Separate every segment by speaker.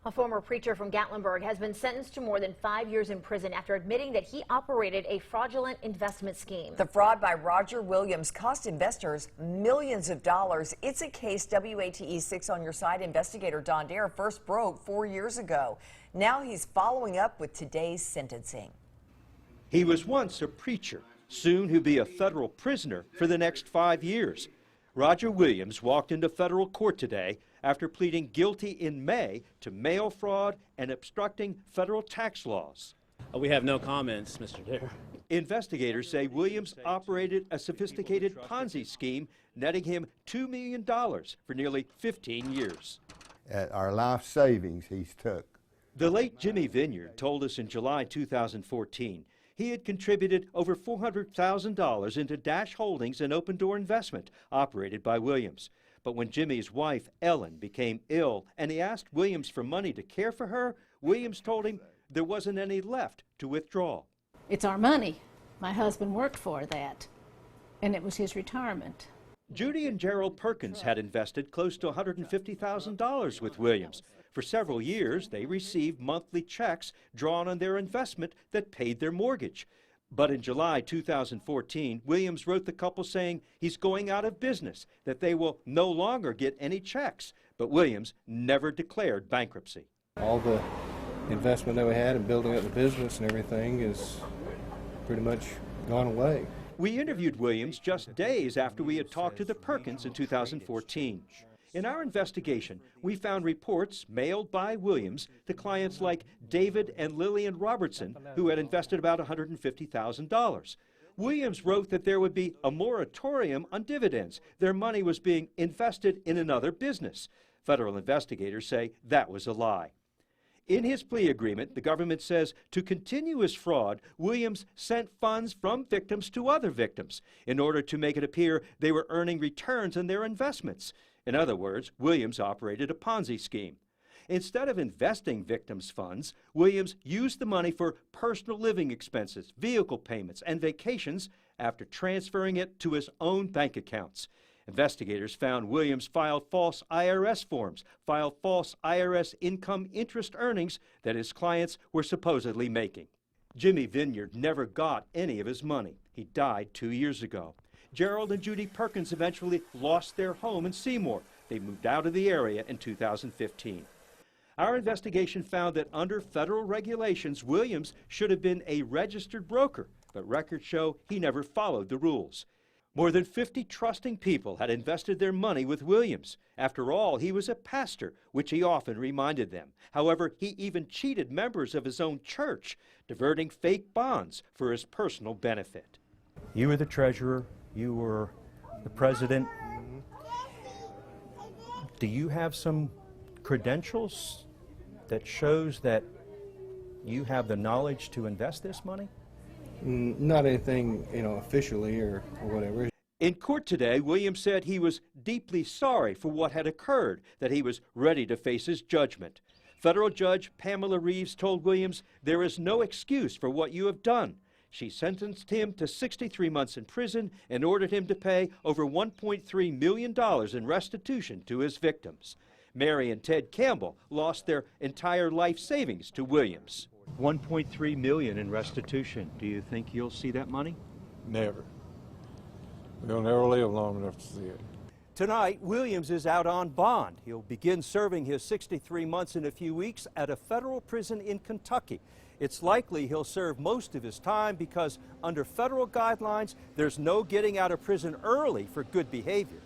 Speaker 1: A former preacher from Gatlinburg has been sentenced to more than 5 years in prison after admitting that he operated a fraudulent investment scheme.
Speaker 2: The fraud by Roger Williams cost investors millions of dollars. It's a case WATE 6 on Your Side investigator Don Dare first broke 4 years ago. Now he's following up with today's sentencing.
Speaker 3: He was once a preacher. Soon he'll be a federal prisoner for the next 5 years. Roger Williams walked into federal court today after pleading guilty in May to mail fraud and obstructing federal tax laws.
Speaker 4: We have no comments, Mr. Dare.
Speaker 3: Investigators say Williams operated a sophisticated Ponzi scheme, netting him $2 million for nearly 15 years.
Speaker 5: At our life savings he's took.
Speaker 3: The late Jimmy Vineyard told us in July 2014 he had contributed over $400,000 into Dash Holdings, an open-door investment operated by Williams. But when Jimmy's wife, Ellen, became ill and he asked Williams for money to care for her, Williams told him there wasn't any left to withdraw.
Speaker 6: It's our money. My husband worked for that, and it was his retirement.
Speaker 3: Judy and Gerald Perkins had invested close to $150,000 with Williams. For several years, they received monthly checks drawn on their investment that paid their mortgage. But in July 2014, Williams wrote the couple saying he's going out of business, that they will no longer get any checks. But Williams never declared bankruptcy.
Speaker 7: All the investment that we had in building up the business and everything is pretty much gone away.
Speaker 3: We interviewed Williams just days after we had talked to the Perkins in 2014. In our investigation, we found reports mailed by Williams to clients like David and Lillian Robertson, who had invested about $150,000. Williams wrote that there would be a moratorium on dividends. Their money was being invested in another business. Federal investigators say that was a lie. In his plea agreement, the government says to continue his fraud, Williams sent funds from victims to other victims in order to make it appear they were earning returns on their investments. In other words, Williams operated a Ponzi scheme. Instead of investing victims' funds, Williams used the money for personal living expenses, vehicle payments, and vacations after transferring it to his own bank accounts. Investigators found Williams filed false IRS forms, filed false IRS income interest earnings that his clients were supposedly making. Jimmy Vineyard never got any of his money. He died 2 years ago. Gerald and Judy Perkins eventually lost their home in Seymour. They moved out of the area in 2015. Our investigation found that under federal regulations, Williams should have been a registered broker, but records show he never followed the rules. More than 50 trusting people had invested their money with Williams. After all, he was a pastor, which he often reminded them. However, he even cheated members of his own church, diverting fake bonds for his personal benefit. You were the treasurer. You were the president. Do you have some credentials that shows that you have the knowledge to invest this money?
Speaker 7: Not anything, officially or whatever.
Speaker 3: In court today, Williams said he was deeply sorry for what had occurred, that he was ready to face his judgment. Federal Judge Pamela Reeves told Williams, "There is no excuse for what you have done." She sentenced him to 63 months in prison and ordered him to pay over $1.3 million in restitution to his victims. Mary and Ted Campbell lost their entire life savings to Williams. $1.3 million in restitution. Do you think you'll see that money?
Speaker 8: Never. We'll never live long enough to see it.
Speaker 3: Tonight, Williams is out on bond. He'll begin serving his 63 months in a few weeks at a federal prison in Kentucky. It's likely he'll serve most of his time because under federal guidelines, there's no getting out of prison early for good behavior.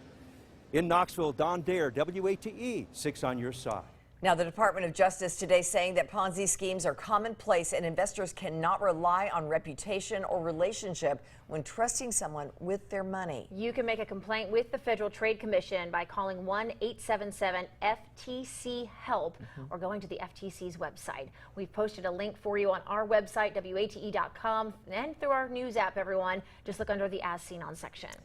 Speaker 3: In Knoxville, Don Dare, WATE 6 on Your Side.
Speaker 2: Now, the Department of Justice today saying that Ponzi schemes are commonplace and investors cannot rely on reputation or relationship when trusting someone with their money.
Speaker 1: You can make a complaint with the Federal Trade Commission by calling 1-877-FTC-HELP or going to the FTC's website. We've posted a link for you on our website, WATE.com, and through our news app, everyone. Just look under the As Seen On section.